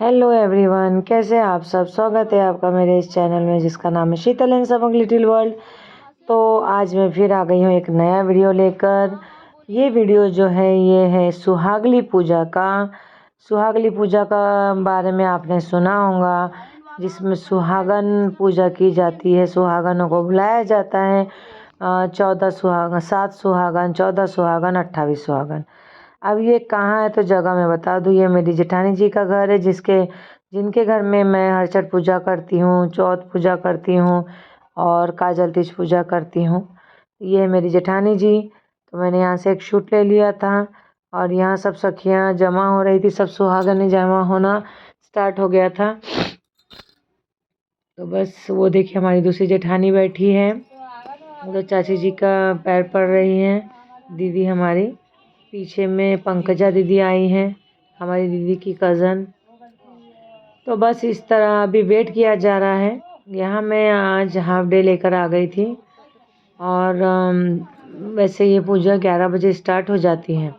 Hello everyone, कैसे हैं आप सब। स्वागत है आपका मेरे इस चैनल में जिसका नाम है शीतल एंड समक लिटिल वर्ल्ड। तो आज मैं फिर आ गई हूँ एक नया वीडियो लेकर। ये वीडियो जो है ये है सुहागली पूजा का। सुहागली पूजा का बारे में आपने सुना होगा, जिसमें सुहागन पूजा की जाती है। सुहागनों को बुलाया जाता है। 14 सुहागन, 7 सुहागन, 14 सुहागन, 28 सुहागन। अब ये कहाँ है तो जगह मैं बता दूँ। ये मेरी जेठानी जी का घर है, जिनके घर में मैं हर छठ पूजा करती हूँ, चौथ पूजा करती हूँ और काजल तीज पूजा करती हूँ। ये है मेरी जेठानी जी। तो मैंने यहाँ से एक शूट ले लिया था और यहाँ सब सखियाँ जमा हो रही थी, सब सुहागनें जमा होना स्टार्ट हो गया था। तो बस वो देखिए हमारी दूसरी जेठानी बैठी है, वो तो चाची जी का पैर पड़ रही हैं। दीदी हमारी पीछे में पंकजा दीदी आई हैं, हमारी दीदी की कज़न। तो बस इस तरह अभी वेट किया जा रहा है। यहाँ मैं आज हाफ डे लेकर आ गई थी और वैसे ये पूजा 11 बजे स्टार्ट हो जाती है।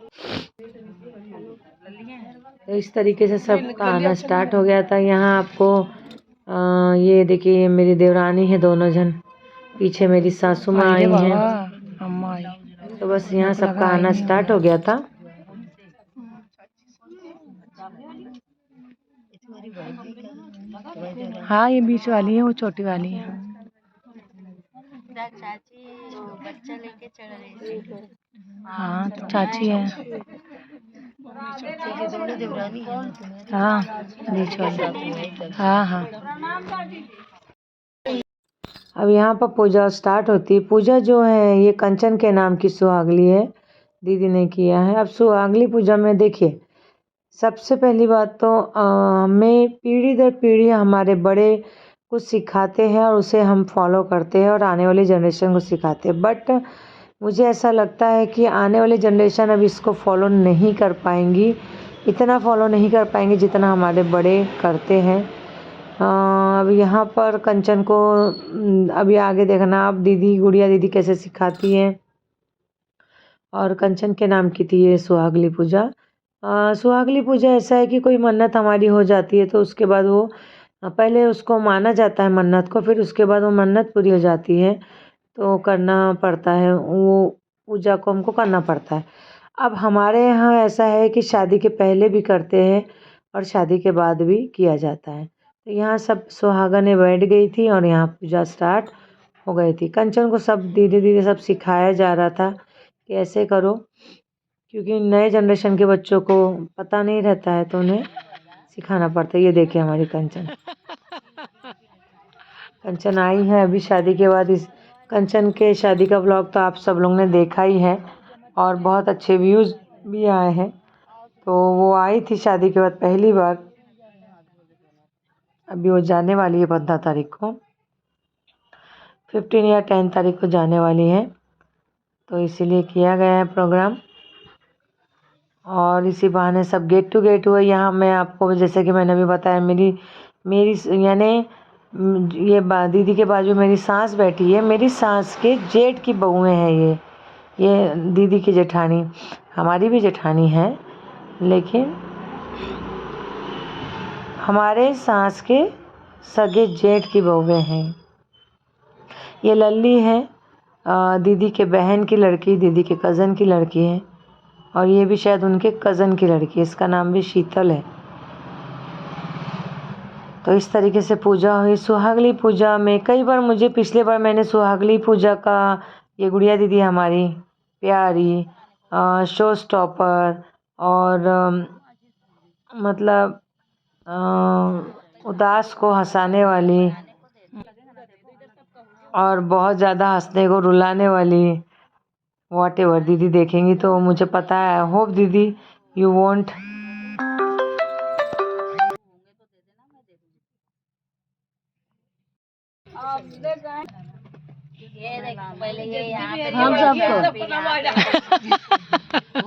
तो इस तरीके से सबका आना स्टार्ट हो गया था। यहाँ आपको ये देखिए, ये मेरी देवरानी है, दोनों जन। पीछे मेरी सासू माँ आई हैं। तो बस यहाँ सबका आना स्टार्ट हो गया था। हाँ, ये बीच वाली है, वो छोटी वाली है। चाची बच्चा लेके चढ़ रही थी। हाँ, तो चाची है। दोनों देवरानी है ना तुम्हें? हाँ, बीच वाली। हाँ हाँ। अब यहाँ पर पूजा स्टार्ट होती है। पूजा जो है ये कंचन के नाम की सुहागली है, दीदी ने किया है। अब सुहागली पूजा में देखिए, सबसे पहली बात तो हमें पीढ़ी दर पीढ़ी हमारे बड़े कुछ सिखाते हैं और उसे हम फॉलो करते हैं और आने वाली जनरेशन को सिखाते हैं। बट मुझे ऐसा लगता है कि आने वाली जनरेशन अब इसको फॉलो नहीं कर पाएंगी, इतना फॉलो नहीं कर पाएंगे जितना हमारे बड़े करते हैं। अब यहाँ पर कंचन को अभी आगे देखना, अब दीदी गुड़िया दीदी कैसे सिखाती हैं। और कंचन के नाम की थी ये सुहागली पूजा। सुहागली पूजा ऐसा है कि कोई मन्नत हमारी हो जाती है तो उसके बाद वो पहले उसको माना जाता है मन्नत को, फिर उसके बाद वो मन्नत पूरी हो जाती है तो करना पड़ता है, वो पूजा को हमको करना पड़ता है। अब हमारे यहाँ ऐसा है कि शादी के पहले भी करते हैं और शादी के बाद भी किया जाता है। तो यहाँ सब सुहागनें बैठ गई थी और यहाँ पूजा स्टार्ट हो गई थी। कंचन को सब धीरे धीरे सब सिखाया जा रहा था कि ऐसे करो, क्योंकि नए जनरेशन के बच्चों को पता नहीं रहता है तो उन्हें सिखाना पड़ता है। ये देखिए हमारी कंचन, कंचन आई है अभी शादी के बाद। इस कंचन के शादी का व्लॉग तो आप सब लोग ने देखा ही है और बहुत अच्छे व्यूज़ भी आए हैं। तो वो आई थी शादी के बाद पहली बार। अभी वो जाने वाली है 15 तारीख को, 15 या 10 तारीख को जाने वाली है, तो इसीलिए किया गया है प्रोग्राम। और इसी बहाने सब गेट टू गेट हुए। यहाँ मैं आपको जैसे कि मैंने अभी बताया, मेरी मेरी यानी ये दीदी के बाजू मेरी सास बैठी है। मेरी सास के जेठ की बहुएं हैं ये दीदी की जेठानी, हमारी भी जेठानी है, लेकिन हमारे सास के सगे जेठ की बहुएं हैं। ये लल्ली है, दीदी के बहन की लड़की, दीदी के कज़न की लड़की है और ये भी शायद उनके कज़न की लड़की है। इसका नाम भी शीतल है। तो इस तरीके से पूजा हुई। सुहागली पूजा में कई बार मुझे, पिछले बार मैंने सुहागली पूजा का, ये गुड़िया दीदी हमारी प्यारी, शो स्टॉपर और मतलब उदास को हंसाने वाली और बहुत ज़्यादा हंसने को रुलाने वाली, वॉट एवर दीदी देखेंगी तो मुझे पता है। आई होप दीदी यू वॉन्ट। ये देख, पहले ये यहाँ पे हम सबको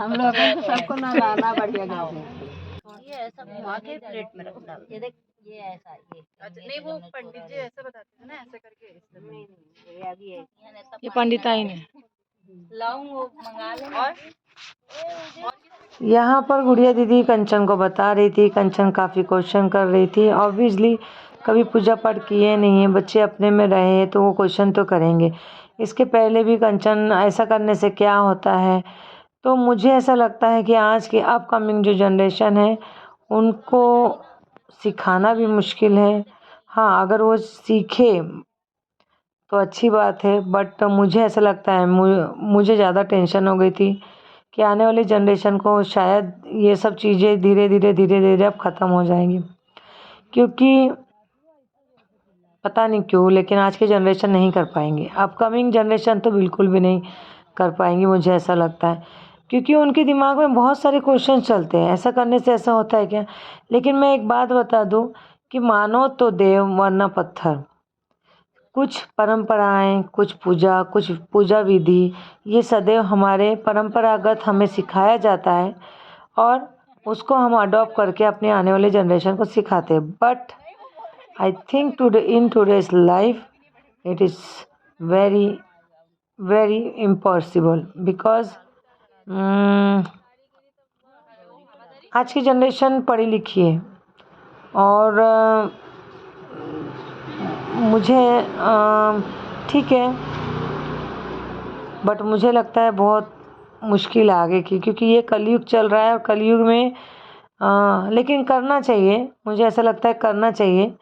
हम लोग सबको ना लाना बढ़िया घर से। ये ऐसा घुमा के प्लेट में रखना। ये देख, ये ऐसा, ये अच्छा नहीं, वो पंडित जी ऐसे बताते थे ना, ऐसे करके। नहीं नहीं, ये अभी है ये पंडिताई ने लाऊं, वो मंगा लेना। और यहाँ पर गुड़िया दीदी कंचन को बता रही थी। कंचन काफ़ी क्वेश्चन कर रही थी। ऑब्वियसली कभी पूजा पाठ किए नहीं है, बच्चे अपने में रहे हैं तो वो क्वेश्चन तो करेंगे। इसके पहले भी कंचन ऐसा करने से क्या होता है, तो मुझे ऐसा लगता है कि आज की अपकमिंग जो जनरेशन है उनको सिखाना भी मुश्किल है। हाँ, अगर वो सीखे तो अच्छी बात है, बट मुझे ऐसा लगता है, मुझे ज़्यादा टेंशन हो गई थी कि आने वाली जनरेशन को शायद ये सब चीज़ें धीरे धीरे अब ख़त्म हो जाएंगी। क्योंकि पता नहीं क्यों, लेकिन आज की जनरेशन नहीं कर पाएंगे। अपकमिंग जनरेशन तो बिल्कुल भी नहीं कर पाएंगी, मुझे ऐसा लगता है। क्योंकि उनके दिमाग में बहुत सारे क्वेश्चन चलते हैं, ऐसा करने से ऐसा होता है क्या। लेकिन मैं एक बात बता दूं कि मानो तो देव वरना पत्थर। कुछ परंपराएं, कुछ पूजा विधि, ये सदैव हमारे परंपरागत हमें सिखाया जाता है और उसको हम अडॉप्ट करके अपने आने वाले जनरेशन को सिखाते हैं। But I think in today's life it is very very impossible, because आज की जनरेशन पढ़ी लिखी है और मुझे ठीक है, बट मुझे लगता है बहुत मुश्किल आगे की, क्योंकि ये कलयुग चल रहा है और कलयुग में लेकिन करना चाहिए, मुझे ऐसा लगता है करना चाहिए,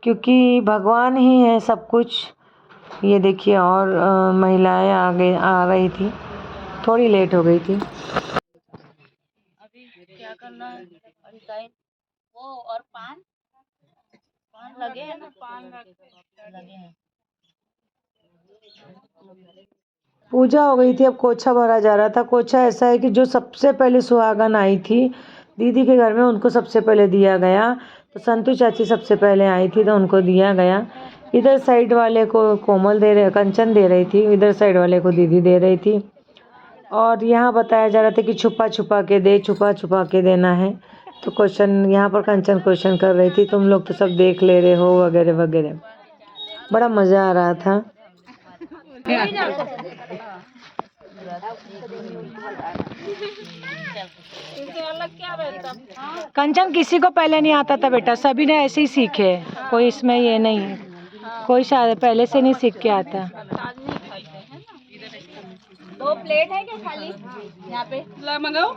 क्योंकि भगवान ही है सब कुछ। ये देखिए, और महिलाएं आगे आ रही थी, थोड़ी लेट हो गई थी। अभी क्या करना है? डिजाइन वो और पान लगे हैं ना, लगे हैं। पूजा हो गई थी, अब कोछा भरा जा रहा था। कोछा ऐसा है कि जो सबसे पहले सुहागन आई थी दीदी के घर में, उनको सबसे पहले दिया गया। तो संतू चाची सबसे पहले आई थी तो उनको दिया गया। इधर साइड वाले को कोमल कंचन दे रही थी, इधर साइड वाले को दीदी दे रही थी। और यहाँ बताया जा रहा था कि छुपा छुपा के देना है। तो क्वेश्चन यहाँ पर कंचन क्वेश्चन कर रही थी, तुम लोग तो सब देख ले रहे हो वगैरह वगैरह। बड़ा मज़ा आ रहा था। कंचन किसी को पहले नहीं आता था बेटा, सभी ने ऐसे ही सीखे, कोई इसमें ये नहीं है, कोई शायद पहले से नहीं सीख के आता। 2 प्लेट है क्या खाली यहाँ पे? मंगाओ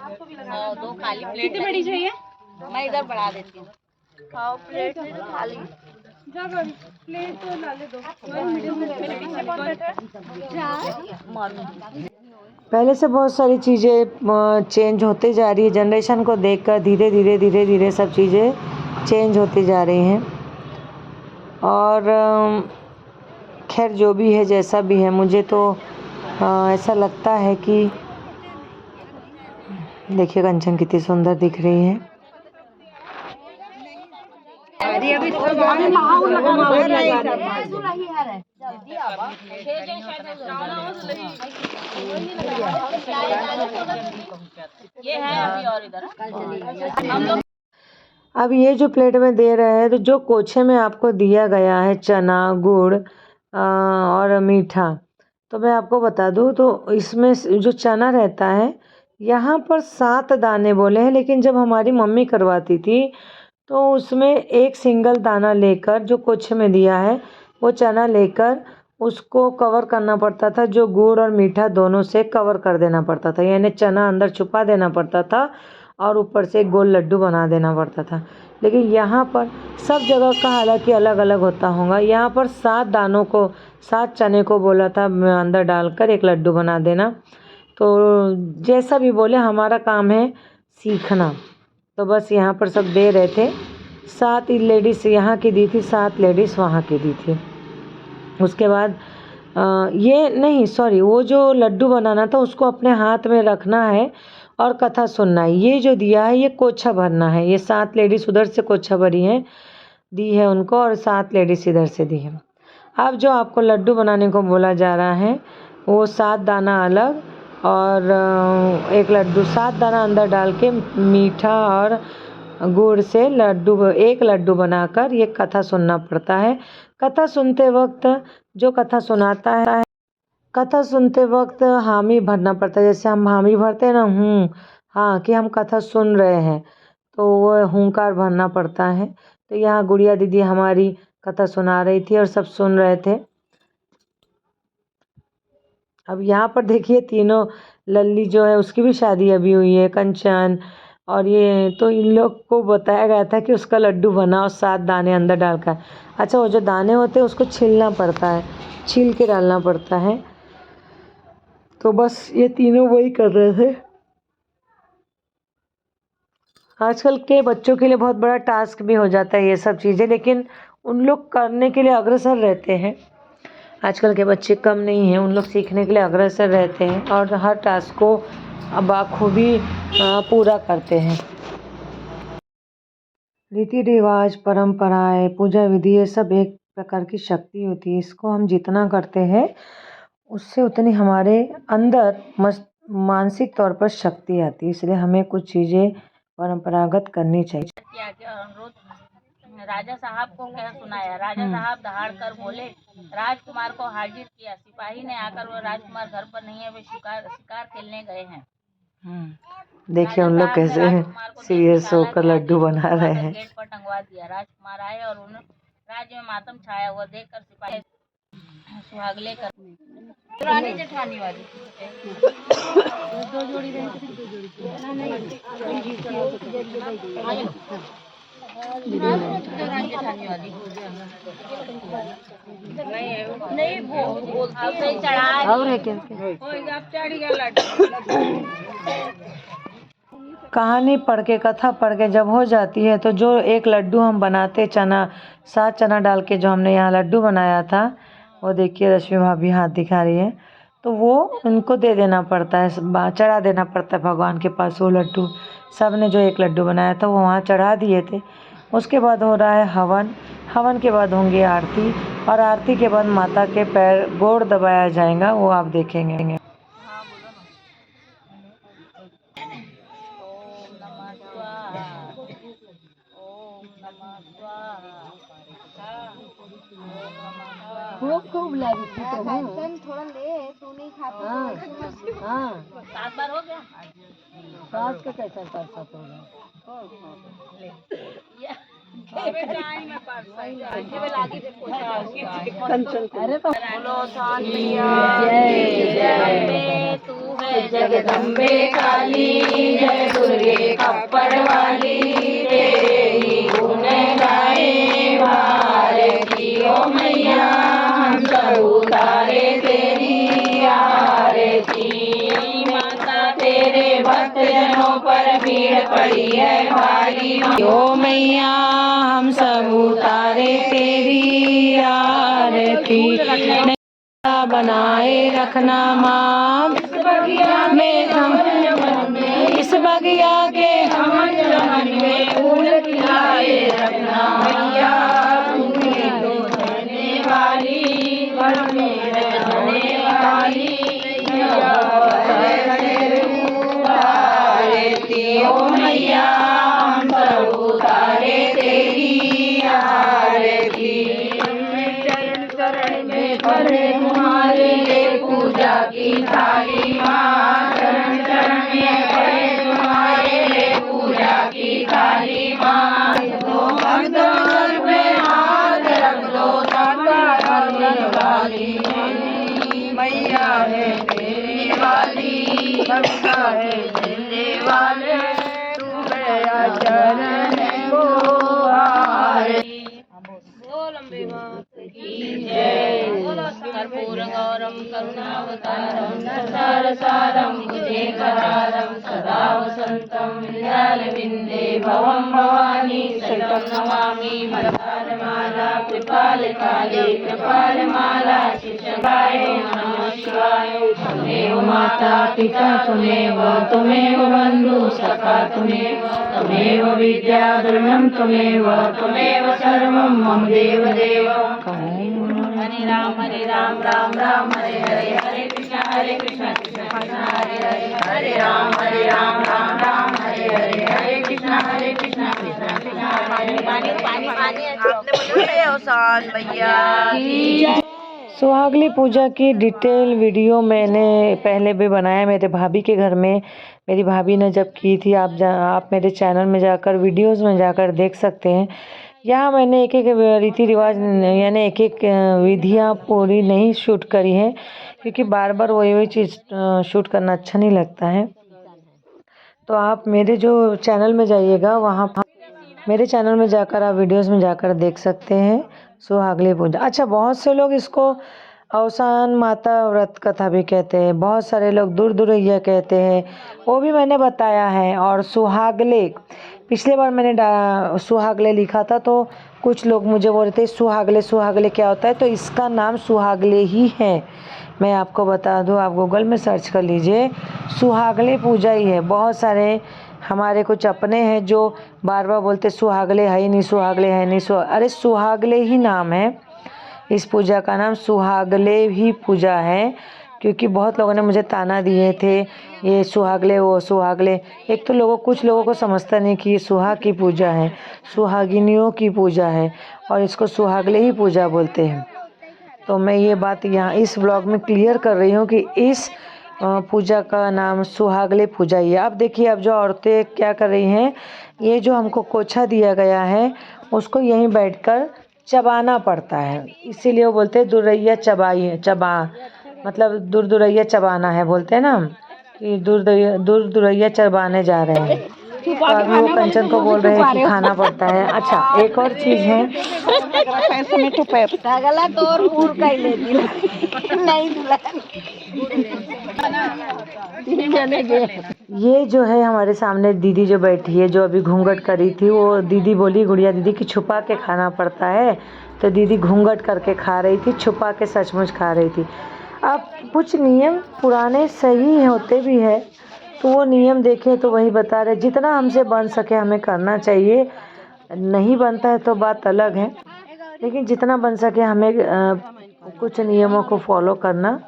2 खाली प्लेट। कितनी बड़ी चाहिए? मैं इधर बढ़ा देती हूँ। खाओ प्लेट खाली। प्लेट तो ला ले 2। मेरे पीछे कौन बैठा है? पहले से बहुत सारी चीज़ें चेंज होते जा रही है। जनरेशन को देखकर धीरे धीरे सब चीज़ें चेंज होती जा रही हैं। और खैर जो भी है, जैसा भी है, मुझे तो ऐसा लगता है कि देखिए कंचन कितनी सुंदर दिख रही है। ये है अभी और इधर। अब ये जो प्लेट में दे रहे हैं, तो जो कोछे में आपको दिया गया है चना, गुड़ और मीठा, तो मैं आपको बता दूं तो इसमें जो चना रहता है, यहाँ पर 7 दाने बोले हैं, लेकिन जब हमारी मम्मी करवाती थी तो उसमें एक सिंगल दाना लेकर, जो कोछे में दिया है वो चना लेकर उसको कवर करना पड़ता था। जो गुड़ और मीठा दोनों से कवर कर देना पड़ता था, यानी चना अंदर छुपा देना पड़ता था और ऊपर से एक गोल लड्डू बना देना पड़ता था। लेकिन यहाँ पर सब जगह का हालांकि अलग अलग होता होगा, यहाँ पर 7 दानों को, 7 चने को बोला था अंदर डालकर एक लड्डू बना देना। तो जैसा भी बोले, हमारा काम है सीखना। तो बस यहाँ पर सब दे रहे थे। 7 लेडीज़ यहाँ की दी थी, 7 लेडीज़ वहाँ की दी थी। उसके बाद ये नहीं, सॉरी, वो जो लड्डू बनाना था उसको अपने हाथ में रखना है और कथा सुनना है। ये जो दिया है ये कोछा भरना है। ये 7 लेडीज़ उधर से कोछा भरी है, दी है उनको, और 7 लेडीज़ इधर से दी है। अब जो आपको लड्डू बनाने को बोला जा रहा है वो 7 दाना अलग और एक लड्डू, 7 दाना अंदर डाल के मीठा और गुड़ से एक लड्डू बनाकर ये कथा सुनना पड़ता है। कथा सुनते वक्त जो कथा सुनाता है, कथा सुनते वक्त हामी भरना पड़ता है। जैसे हम हामी भरते हैं ना, हाँ कि हम कथा सुन रहे हैं, तो वो हुंकार भरना पड़ता है। तो यहाँ गुड़िया दीदी हमारी कथा सुना रही थी और सब सुन रहे थे। अब यहाँ पर देखिए तीनों लल्ली जो है उसकी भी शादी अभी हुई है, कंचन और ये, तो इन लोग को बताया गया था कि उसका लड्डू बनाओ 7 दाने अंदर डालकर। अच्छा, वो जो दाने होते हैं उसको छीलना पड़ता है, छील के डालना पड़ता है। तो बस ये तीनों वही कर रहे थे। आजकल के बच्चों के लिए बहुत बड़ा टास्क भी हो जाता है ये सब चीज़ें, लेकिन उन लोग करने के लिए अग्रसर रहते हैं। आजकल के बच्चे कम नहीं हैं, उन लोग सीखने के लिए अग्रसर रहते हैं और हर टास्क को बखूबी पूरा करते हैं। रीति रिवाज, परंपराएं, पूजा विधि, ये सब एक प्रकार की शक्ति होती है। इसको हम जितना करते हैं उससे उतनी हमारे अंदर मानसिक तौर पर शक्ति आती है। इसलिए हमें कुछ चीज़ें परंपरागत करनी चाहिए। किया कि अनुरोध राजा साहब को क्या सुनाया। राजा साहब दहाड़ कर बोले, राजकुमार को हाजिर किया। सिपाही ने आकर, वो राजकुमार घर पर नहीं है, वे शिकार खेलने गए हैं। देखिए उन लोग कैसे सीरियस होकर लड्डू बना रहे हैं। गेट पर टंगवा दिया। राजकुमार आए और उन्हें राज्य में मातम छाया हुआ देखकर सिपाही सुहागले कर रानी जेठानी वाली दो जोड़ी जेठानी वाली नहीं बोलती है चढ़ा और है क्या कहानी पढ़ के, कथा पढ़ के जब हो जाती है तो जो एक लड्डू हम बनाते, चना 7 चना डाल के जो हमने यहाँ लड्डू बनाया था, वो देखिए रश्मि भाभी हाथ दिखा रही है, तो वो उनको दे देना पड़ता है, चढ़ा देना पड़ता है भगवान के पास वो लड्डू। सब ने जो एक लड्डू बनाया था वो वहाँ चढ़ा दिए थे। उसके बाद हो रहा है हवन, हवन के बाद होंगी आरती, और आरती के बाद माता के पैर गोड़ दबाया जाएगा, वो आप देखेंगे। खूब लगी थी तो थोड़ा ले, तू नहीं खाता। हाँ 7 बार हो गया। 7 का कैसा 7 होगा? अरे बोलो जय, तू है जगदम्बे काली, जय दुर्गे खप्पड़ वाली, तेरे ही गुण गाए भारती ओ मैया, हम सब उतारे तेरी आरती। माता तेरे भक्त जनों पर भीड़ पड़ी है भारी, ओ मैया हम सब उतारे तेरी आरती। बनाए रखना माँ इस बगिया में हम, इस बगिया के हम में फूल खिलाए रखना मैया, तुम्हें तो रहने वाली घर में रहने वाली आरती ओ मैया, हम सब उतारे तेरी आरती। चरण में पड़े तुम्हारे लिए पूजा की थाली माँ, चरण चरण में पड़े तुम्हारे लिए पूजा की थाली माँ। तो भक्तों पे हाथ रख लो, सबका करने वाली मैया है तेरी वाली, सबका है देने वाले, तू मेरा चरण को कर्पूर गौरम करुणावतारम संसारसारम भुजगेन्द्रहारम सदा वसंतम हृदयारविंदे भवं भवानी शरणं नमामि। मंदारमाला कृपालकाले कृपालमाला शिवाय नमः शिवाय। त्वमेव माता पिता त्वमेव बन्धु सखा त्वमेव विद्या द्रविणं त्वमेव सर्वं मम देव देव। हरे राम राम राम हरे हरे, हरे कृष्ण कृष्ण कृष्ण हरे हरे, हरे राम राम राम हरे हरे, हरे कृष्ण कृष्ण कृष्ण हरे। पानी पानी पानी आपने भैया की सुहागली पूजा की डिटेल वीडियो मैंने पहले भी बनाया मेरे भाभी के घर में। मेरी भाभी ने जब की थी, आप मेरे चैनल में जाकर वीडियोस में जाकर देख सकते हैं। यहाँ मैंने एक एक रीति रिवाज यानी एक एक विधियाँ पूरी नहीं शूट करी हैं, क्योंकि बार बार वही चीज़ शूट करना अच्छा नहीं लगता है। तो आप मेरे जो चैनल में जाइएगा, वहाँ मेरे चैनल में जाकर आप वीडियोस में जाकर देख सकते हैं सुहागली पूजा। अच्छा, बहुत से लोग इसको अवसान माता व्रत कथा भी कहते हैं, बहुत सारे लोग दूर दुरैया कहते हैं, वो भी मैंने बताया है। और सुहागले, पिछले बार मैंने सुहागले लिखा था तो कुछ लोग मुझे बोल रहे थे सुहागले सुहागले क्या होता है, तो इसका नाम सुहागले ही है। मैं आपको बता दूं, आप गूगल में सर्च कर लीजिए, सुहागले पूजा ही है। बहुत सारे हमारे कुछ अपने हैं जो बार बार बोलते सुहागले है ही नहीं, सुहागले है नहीं, अरे सुहागले ही नाम है, इस पूजा का नाम सुहागले ही पूजा है। क्योंकि बहुत लोगों ने मुझे ताना दिए थे, ये सुहागले वो सुहागले। एक तो कुछ लोगों को समझता नहीं कि ये सुहाग की पूजा है, सुहागिनियों की पूजा है, और इसको सुहागले ही पूजा बोलते हैं। तो मैं ये बात यहाँ इस व्लॉग में क्लियर कर रही हूँ कि इस पूजा का नाम सुहागले पूजा ही है। अब देखिए, अब जो औरतें क्या कर रही हैं, ये जो हमको कोछा दिया गया है उसको यहीं बैठकर चबाना पड़ता है, इसीलिए वो बोलते हैं दुरैया चबाई चबा, मतलब दूर दुरैया चबाना है, बोलते हैं ना कि दूर दुरैया चबाने जा रहे हैं। तो अभी वो कंचन को बोल रहे हैं कि खाना पड़ता है। अच्छा, एक और चीज़ है, ये जो है हमारे सामने दीदी जो बैठी है, जो अभी घूंघट करी थी, वो दीदी बोली, गुड़िया दीदी कि छुपा के खाना पड़ता है। तो दीदी घूंघट करके खा रही थी, छुपा के सचमुच खा रही थी। अब कुछ नियम पुराने सही होते भी है, तो वो नियम देखे तो वही बता रहे, जितना हमसे बन सके हमें करना चाहिए। नहीं बनता है तो बात अलग है, लेकिन जितना बन सके हमें कुछ नियमों को फॉलो करना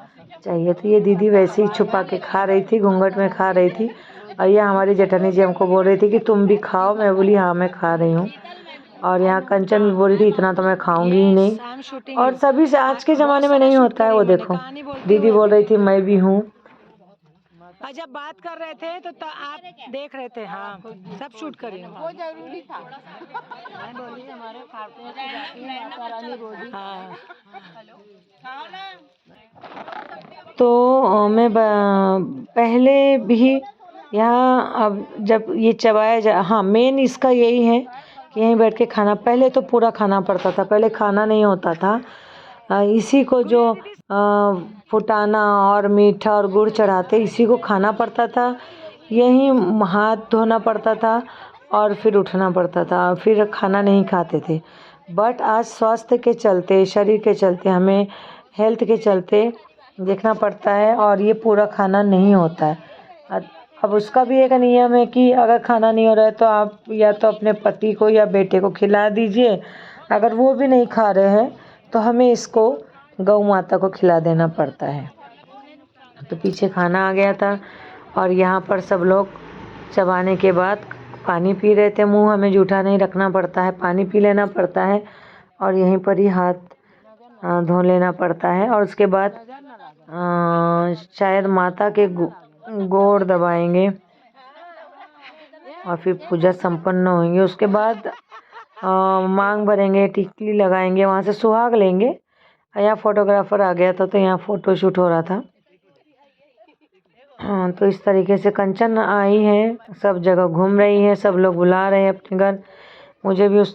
चाहिए। तो ये दीदी वैसे ही छुपा के खा रही थी, घूंघट में खा रही थी। और ये हमारी जेठानी जी हमको बोल रही थी कि तुम भी खाओ। मैं बोली हाँ मैं खा रही हूँ। और यहाँ कंचन भी बोल रही थी इतना तो मैं खाऊंगी ही नहीं। और सभी से आज के ज़माने में नहीं होता है, वो देखो दीदी बोल रही थी मैं भी हूँ। जब बात कर रहे थे तो आप देख रहे थे, हाँ सब शूट करी, वो जरूरी था। मैं बोली हमारे खाते हैं माता रानी रोजी। हाँ, तो मैं पहले भी यहाँ, अब जब ये चबाया जा, हाँ मेन इसका यही है कि यहीं बैठ के खाना, पहले तो पूरा खाना पड़ता था, पहले खाना नहीं होता था। इसी को जो फुटाना और मीठा और गुड़ चढ़ाते, इसी को खाना पड़ता था, यहीं हाथ धोना पड़ता था और फिर उठना पड़ता था, फिर खाना नहीं खाते थे। बट आज स्वास्थ्य के चलते, शरीर के चलते, हमें हेल्थ के चलते देखना पड़ता है, और ये पूरा खाना नहीं होता है। अब उसका भी एक नियम है कि अगर खाना नहीं हो रहा है तो आप या तो अपने पति को या बेटे को खिला दीजिए, अगर वो भी नहीं खा रहे हैं तो हमें इसको गौ माता को खिला देना पड़ता है। तो पीछे खाना आ गया था, और यहाँ पर सब लोग चबाने के बाद पानी पी रहे थे। मुंह हमें जूठा नहीं रखना पड़ता है, पानी पी लेना पड़ता है, और यहीं पर ही हाथ धो लेना पड़ता है। और उसके बाद शायद माता के गोड़ दबाएंगे और फिर पूजा संपन्न होंगे। उसके बाद मांग भरेंगे, टिकली लगाएंगे, वहाँ से सुहाग लेंगे। यहाँ फोटोग्राफर आ गया था तो यहाँ फ़ोटो शूट हो रहा था। हाँ, तो इस तरीके से कंचन आई है, सब जगह घूम रही है, सब लोग बुला रहे हैं अपने घर।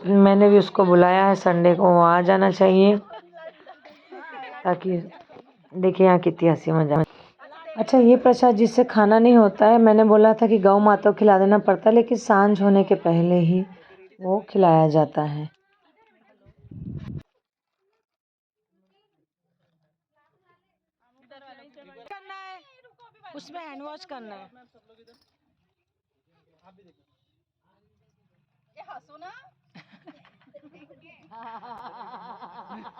मैंने भी उसको बुलाया है, संडे को वो आ जाना चाहिए, ताकि देखिए यहाँ कितनी हंसी मजा। अच्छा, ये प्रसाद जिससे खाना नहीं होता है, मैंने बोला था कि गौ माता को खिला देना पड़ता है, लेकिन सांझ होने के पहले ही वो खिलाया जाता है। करना है उसमें हैंड वॉश करना है।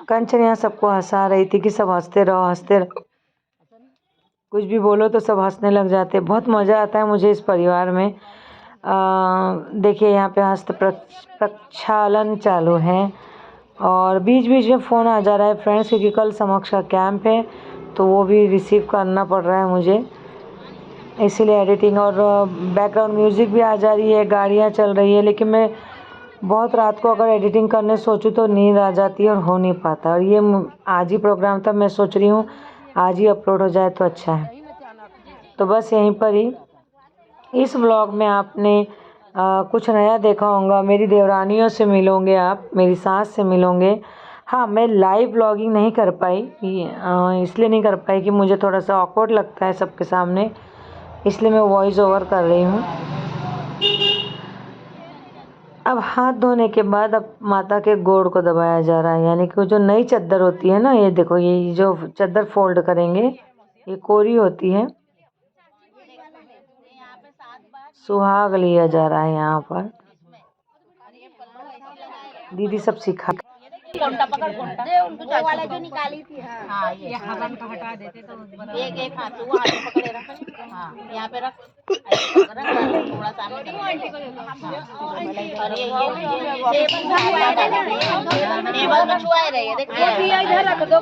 कंचन यहाँ सबको हंसा रही थी कि सब हंसते रहो हंसते रहो, कुछ भी बोलो तो सब हंसने लग जाते। बहुत मज़ा आता है मुझे इस परिवार में। देखिए यहाँ पे हस्त प्रक्षालन चालू है, और बीच बीच में फ़ोन आ जा रहा है फ्रेंड्स, क्योंकि कल समक्ष का कैंप है तो वो भी रिसीव करना पड़ रहा है मुझे, इसीलिए एडिटिंग। और बैकग्राउंड म्यूज़िक भी आ जा रही है, गाड़ियाँ चल रही है, लेकिन मैं बहुत रात को अगर एडिटिंग करने सोचूं तो नींद आ जाती है और हो नहीं पाता। और ये आज ही प्रोग्राम था, मैं सोच रही हूँ आज ही अपलोड हो जाए तो अच्छा है। तो बस यहीं पर ही इस व्लॉग में आपने कुछ नया देखा होगा, मेरी देवरानियों से मिलोगे आप, मेरी सास से मिलोगे। हाँ, मैं लाइव व्लॉगिंग नहीं कर पाई, इसलिए नहीं कर पाई कि मुझे थोड़ा सा ऑकवर्ड लगता है सबके सामने, इसलिए मैं वॉइस ओवर कर रही हूँ। अब हाथ धोने के बाद अब माता के गोड़ को दबाया जा रहा है, यानी कि वो जो नई चादर होती है ना, ये देखो, ये जो चादर फोल्ड करेंगे ये कोरी होती है, सुहाग लिया जा रहा है यहाँ पर। दीदी सब सिखा कोंटा पकड़, कोंटा वो वाला जो निकाली थी। हाँ ये हवन का हटा देते तो एक एक हाथ वो हाथ पकड़े रख। हाँ यहाँ पे रख, थोड़ा सामने और ये टेबल पे छुआए रहे, देखिए इधर रख दो।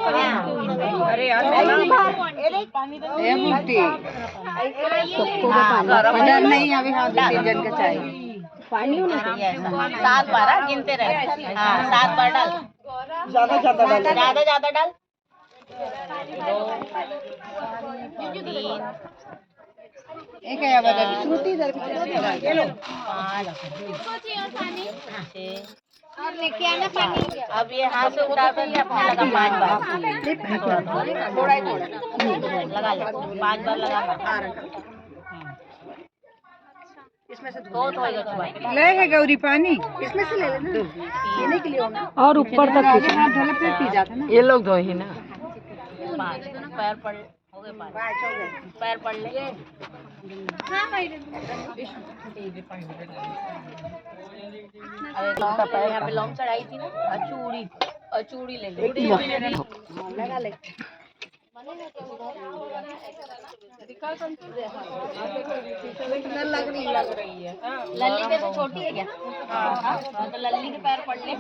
अरे यार ये मुट्ठी सबको पानी नहीं, अभी हाँ 2-3 जन का चाहिए पानी होना चाहिए। 7 बार गिनते रहे। हाँ 7 बार डाल, ज्यादा डाल, ज्यादा डाल। 2 3 एक है अब श्रुति इधर ये लो 5 6 और लेके आना पानी। अब ये हाथ से उतार कर अपना लगा 5 बार, थोड़ा लगा ले, 5 बार लगा। इसमें से दो ले गौरी पानी, इसमें से ले लेना पीने के लिए होगा। और ऊपर तक पी जाता ना, ये लोग दो ही ना। 5 पैर पड़ हो गए, 5 पैर पड़ ले। अरे यहाँ पे लौंग चढ़ाई थी ना, अचूड़ी ले ले, लगा ले। लग रही है लल्ली में से छोटी है क्या? तो लल्ली के पैर पड़ने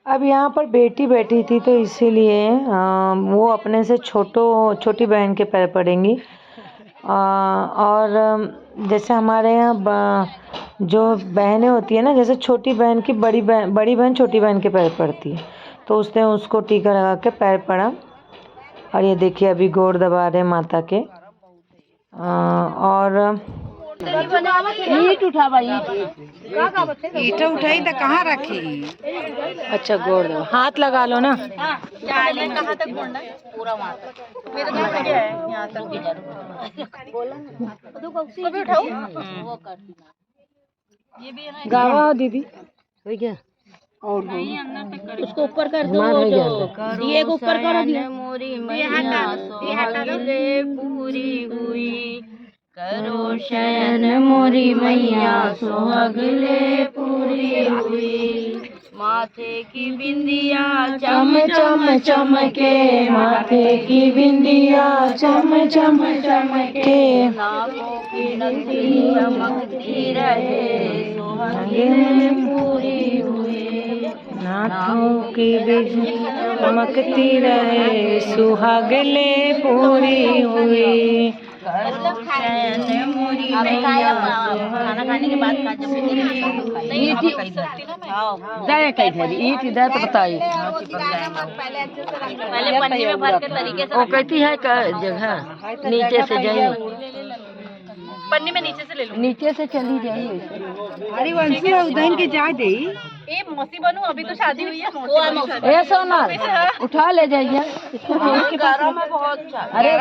अब यहाँ पर बेटी बैठी थी तो इसीलिए वो अपने से छोटी बहन के पैर पड़ेंगी। और जैसे हमारे यहाँ जो बहनें होती है ना, जैसे छोटी बहन की बड़ी बहन छोटी बहन के पैर पड़ती है, तो उसने उसको टीका लगा के पैर पड़ा। और ये देखिए अभी गोड़ दबा रहे माता के। और ईट उठा भाई, ईट उठाई तो कहाँ रखी? अच्छा गोड़ दो, हाथ लगा लो ना। कहाँ तक गोड़ना पूरा वहाँ तक, मेरे तो है यहाँ तक भी जरूर उठाऊं वो कर ये भी है ना। गावा दीदी हो गया, और उसको ऊपर कर दो, दिए को ऊपर करो, दिए मोरी मैया पूरी हुई, करो शयन मोरी मैया सुहागले पूरी हुई। माथे की बिंदिया चम चम चमके, माथे की बिंदिया चम चम चमके, नाकों की नथनी चमकती रहे, सुहागले पूरी हुई। नाथों की चमकती रहे, सुहागले पूरी हुई। खाना खाने के बाद ईट इधर तो बताइए, पहले पन्नी में भर के तरीके से वो कहती है जगह नीचे से जाइए, पन्नी में नीचे से ले लो, नीचे से चली जाइए। अरे वंशी उधर के जा दे, ए मौसी बनू, अभी तो शादी हुई है। ए सोना उठा ले जाइए, गरम है बहुत। अरे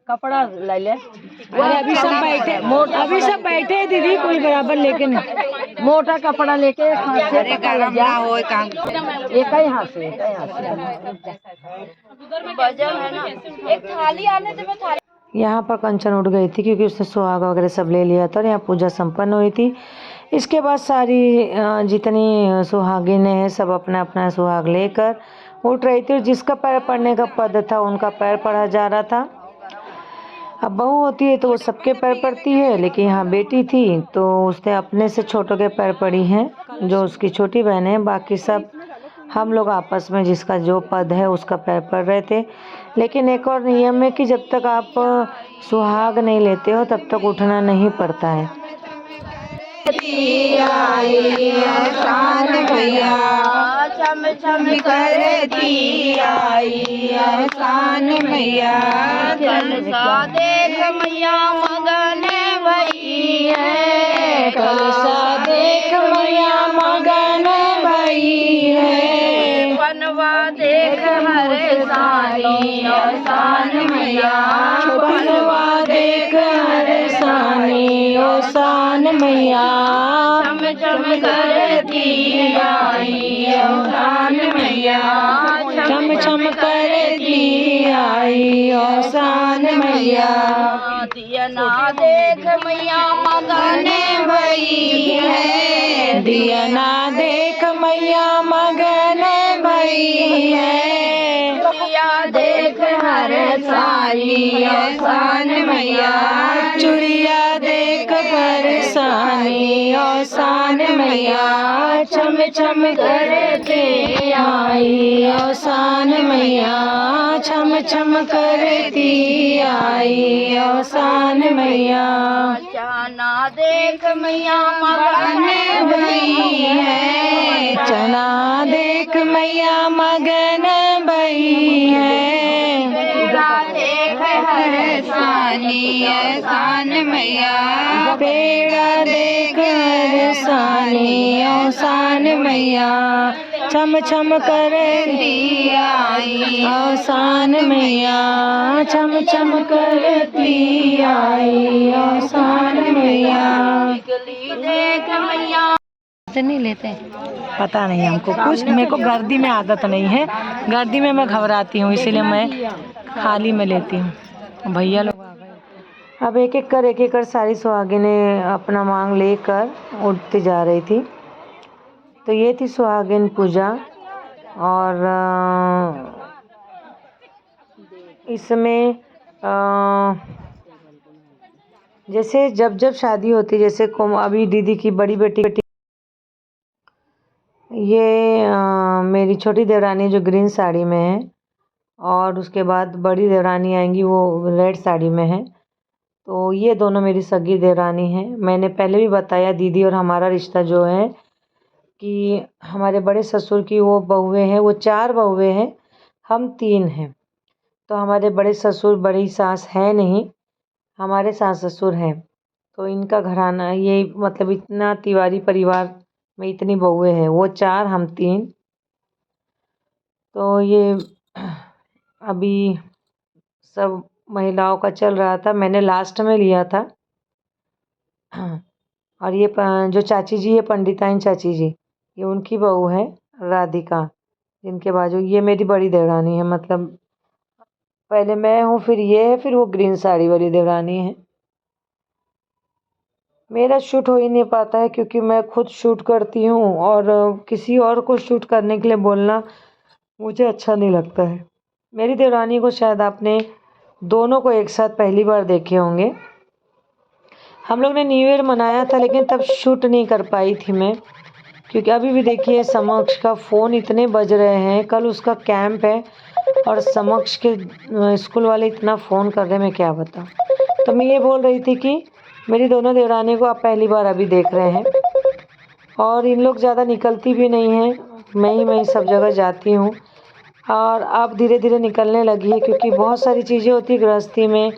कपड़ा ले ले। अरे अभी सब बैठे हैं दीदी, कोई बराबर लेके नहीं, मोटा कपड़ा लेके हाथ से अरे गरम ना हो काम। एक ही हाथ से वजन है ना, एक थाली आने से मैं थाली। यहाँ पर कंचन उठ गई थी क्योंकि उसने सुहाग वगैरह सब ले लिया था और यहाँ पूजा संपन्न हुई थी। इसके बाद सारी जितनी सुहागिनें हैं सब अपना अपना सुहाग लेकर उठ रही थी और जिसका पैर पड़ने का पद था उनका पैर पड़ा जा रहा था। अब बहू होती है तो वो सबके पैर पड़ती है, लेकिन यहाँ बेटी थी तो उसने अपने से छोटों के पैर पड़ी हैं, जो उसकी छोटी बहन है। बाकी सब हम लोग आपस में जिसका जो पद है उसका पैर पड़ रहे थे। लेकिन एक और नियम है कि जब तक आप सुहाग नहीं लेते हो तब तक उठना नहीं पड़ता है। चम चम करती आई आसान मैया, कलसा देख मैया मगन भई है, कलसा देख मैया मगन भई है, बनवा देख हर सानी आसान मैया, बनवा देख हर सानी आसान मैया, चम चम करती आई आसान मैया, चम चम करती आई आसान मैया, दिया ना देख मैया मगन भई है, दिया ना देख मैया मगन भई है, दिया देख हर सारी आसान मैया, चुड़िया देख बरसानी आसान मैया, चम चम करती आई आसान मैया, चम चम करती आई आसान मैया, चना देख मैया मगन भई है, चना देख मैया मगन भई है, देख हर सानी आसान मैया, पेड़ा देख हर सानी आसान मैया, चम चम करती आई आसान मैया, चम चम करती आई आसान मैया, देख मैया से नहीं लेते, पता नहीं हमको कुछ, मेरे को गर्दी में आदत नहीं है, गर्दी में मैं घबराती हूँ, इसीलिए मैं खाली में लेती हूँ। भैया लोग अब एक एक कर सारी सुहागिनें अपना मांग लेकर उठती जा रही थी। तो ये थी सुहागिन पूजा। और इसमें जैसे जब जब शादी होती, जैसे अभी दीदी की बड़ी बेटी, ये मेरी छोटी देवरानी जो ग्रीन साड़ी में है, और उसके बाद बड़ी देवरानी आएंगी वो रेड साड़ी में है। तो ये दोनों मेरी सगी देवरानी हैं। मैंने पहले भी बताया दीदी और हमारा रिश्ता जो है कि हमारे बड़े ससुर की वो बहुएं हैं, वो 4 बहुएं हैं, हम 3 हैं। तो हमारे बड़े ससुर बड़ी सास है नहीं, हमारे सास ससुर हैं। तो इनका घराना ये मतलब इतना तिवारी परिवार में इतनी बहुएं हैं, वो 4 हम 3। तो ये अभी सब महिलाओं का चल रहा था, मैंने लास्ट में लिया था। और ये जो चाची जी है, पंडिताइन चाची जी, ये उनकी बहू है राधिका, जिनके बाजू ये मेरी बड़ी देवरानी है। मतलब पहले मैं हूँ, फिर ये है, फिर वो ग्रीन साड़ी वाली देवरानी है। मेरा शूट हो ही नहीं पाता है क्योंकि मैं खुद शूट करती हूँ, और किसी और को शूट करने के लिए बोलना मुझे अच्छा नहीं लगता है। मेरी देवरानी को शायद आपने दोनों को एक साथ पहली बार देखे होंगे। हम लोग ने न्यू ईयर मनाया था, लेकिन तब शूट नहीं कर पाई थी मैं, क्योंकि अभी भी देखिए समक्ष का फ़ोन इतने बज रहे हैं। कल उसका कैंप है और समक्ष के स्कूल वाले इतना फ़ोन कर रहे हैं, मैं क्या बताऊँ। तो मैं ये बोल रही थी कि मेरी दोनों देवरानी को आप पहली बार अभी देख रहे हैं, और इन लोग ज़्यादा निकलती भी नहीं हैं, मैं ही सब जगह जाती हूँ। और अब धीरे धीरे निकलने लगी है, क्योंकि बहुत सारी चीज़ें होती है गृहस्थी में।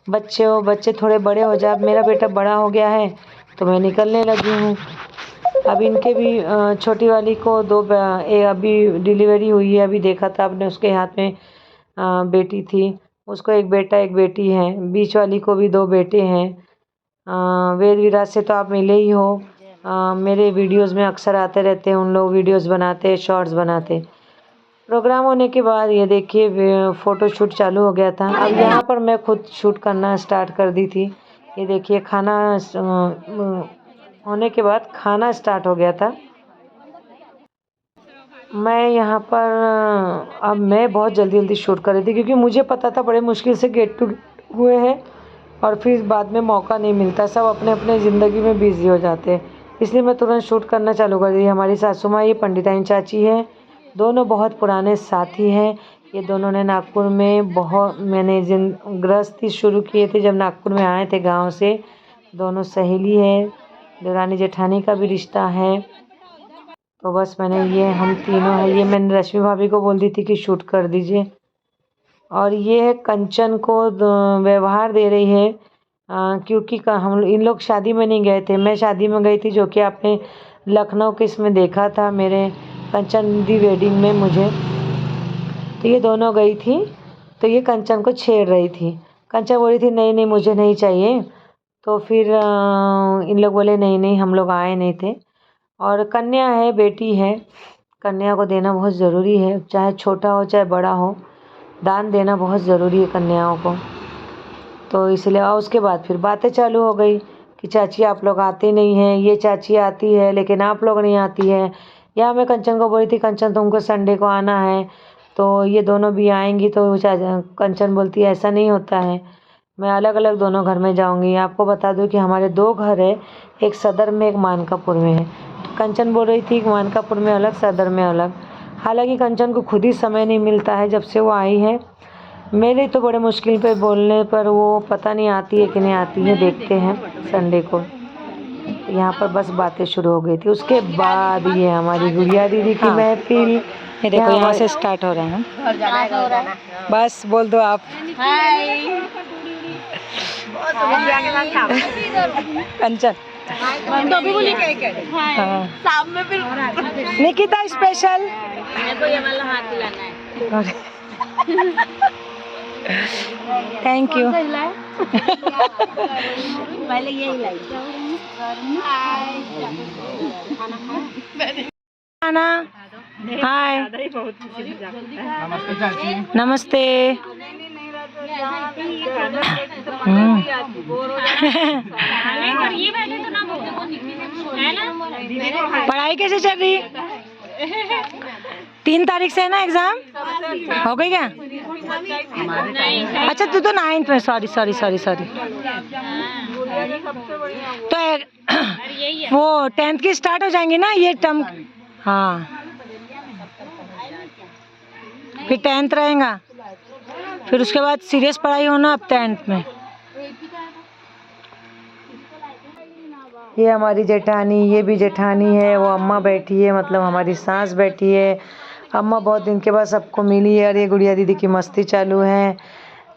बच्चे थोड़े बड़े हो जाए, अब मेरा बेटा बड़ा हो गया है तो मैं निकलने लगी हूँ। अब इनके भी छोटी वाली को अभी डिलीवरी हुई है, अभी देखा था आपने, उसके हाथ में बेटी थी। उसको एक बेटा एक बेटी है। बीच वाली को भी 2 बेटे हैं। वेद विराज से तो आप मिले ही हो, मेरे वीडियोस में अक्सर आते रहते हैं उन लोग, वीडियोस बनाते, शॉर्ट्स बनाते। प्रोग्राम होने के बाद ये देखिए फ़ोटो शूट चालू हो गया था। अब यहाँ पर मैं खुद शूट करना स्टार्ट कर दी थी। ये देखिए खाना होने के बाद खाना स्टार्ट हो गया था। मैं यहाँ पर अब मैं बहुत जल्दी शूट कर रही थी, क्योंकि मुझे पता था बड़े मुश्किल से गेट टू हुए हैं, और फिर बाद में मौका नहीं मिलता, सब अपने अपने ज़िंदगी में बिज़ी हो जाते हैं। इसलिए मैं तुरंत शूट करना चालू कर दी। हमारी सासू माँ ये पंडिताइन चाची है, दोनों बहुत पुराने साथी हैं। ये दोनों ने नागपुर में मैंने गृहस्थी शुरू किए थे जब नागपुर में आए थे गांव से। दोनों सहेली है, देवरानी जेठानी का भी रिश्ता है। तो बस हम तीनों हैं। ये मैंने रश्मि भाभी को बोल दी थी कि शूट कर दीजिए। और ये है कंचन को व्यवहार दे रही है, क्योंकि हम इन लोग शादी में नहीं गए थे, मैं शादी में गई थी, जो कि आपने लखनऊ के इसमें देखा था मेरे कंचन दी वेडिंग में मुझे। तो ये दोनों गई थी, तो ये कंचन को छेड़ रही थी। कंचन बोल रही थी नहीं नहीं मुझे नहीं चाहिए। तो फिर इन लोग बोले नहीं नहीं हम लोग आए नहीं थे। और कन्या है, बेटी है, कन्या को देना बहुत ज़रूरी है, चाहे छोटा हो चाहे बड़ा हो, दान देना बहुत ज़रूरी है कन्याओं को। तो इसलिए और उसके बाद फिर बातें चालू हो गई कि चाची आप लोग आते नहीं हैं, ये चाची आती है लेकिन आप लोग नहीं आती है। या मैं कंचन को बोली थी कंचन तुमको संडे को आना है, तो ये दोनों भी आएंगी। तो कंचन बोलती है ऐसा नहीं होता है, मैं अलग अलग दोनों घर में जाऊंगी। आपको बता दूं कि हमारे 2 घर है, एक सदर में एक मानकापुर में है। तो कंचन बोल रही थी कि मानकापुर में अलग सदर में अलग। हालांकि कंचन को खुद ही समय नहीं मिलता है जब से वो आई है। मेरे तो बड़े मुश्किल पे बोलने पर वो पता नहीं आती है कि नहीं आती है, देखते हैं संडे को। यहाँ पर बस बातें शुरू हो गई थी। उसके बाद ये हमारी गुड़िया दीदी की महफिल, ये देखो यहाँ से स्टार्ट हो रहा है ना। बस बोल दो आप कंचन। शाम में फिर निकिता स्पेशल मेरे को ये वाला हाथ हिलाना है। Thank you. पहले ये हिलाई खाना। हाय नमस्ते। पढ़ाई कैसे चल रही है? 3 तारीख से है ना एग्जाम? हो गई क्या? अच्छा तू तो 9th में, सॉरी। तो वो 10th की स्टार्ट हो जाएंगी ना ये टर्म। हाँ फिर 10th रहेगा, फिर उसके बाद सीरियस पढ़ाई होना अब 10th में। ये हमारी जेठानी, ये भी जेठानी है, वो अम्मा बैठी है, मतलब हमारी सास बैठी है। अम्मा बहुत दिन के बाद सबको मिली है और ये गुड़िया दीदी की मस्ती चालू है।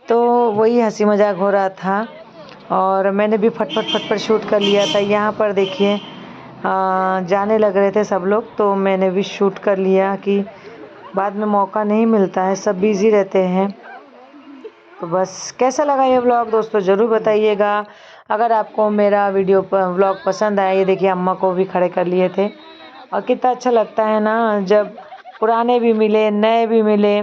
तो वही हंसी मजाक हो रहा था और मैंने भी फट शूट कर लिया था। यहाँ पर देखिए जाने लग रहे थे सब लोग, तो मैंने भी शूट कर लिया कि बाद में मौका नहीं मिलता है, सब बिज़ी रहते हैं। तो बस कैसा लगा ये व्लॉग दोस्तों ज़रूर बताइएगा। अगर आपको मेरा व्लॉग पसंद आया, ये देखिए अम्मा को भी खड़े कर लिए थे। और कितना अच्छा लगता है ना जब पुराने भी मिले, नए भी मिले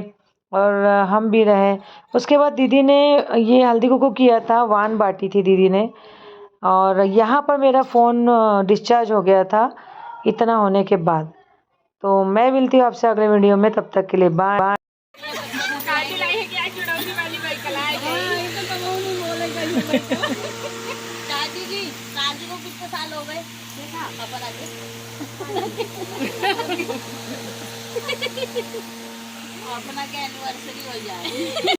और हम भी रहे। उसके बाद दीदी ने ये हल्दी कुकू किया था, वान बाटी थी दीदी ने। और यहाँ पर मेरा फ़ोन डिस्चार्ज हो गया था इतना होने के बाद। तो मैं मिलती हूँ आपसे अगले वीडियो में, तब तक के लिए बाय बाय। दादी जी को कितने साल हो गए? अपना क्या एनिवर्सरी हो जाए।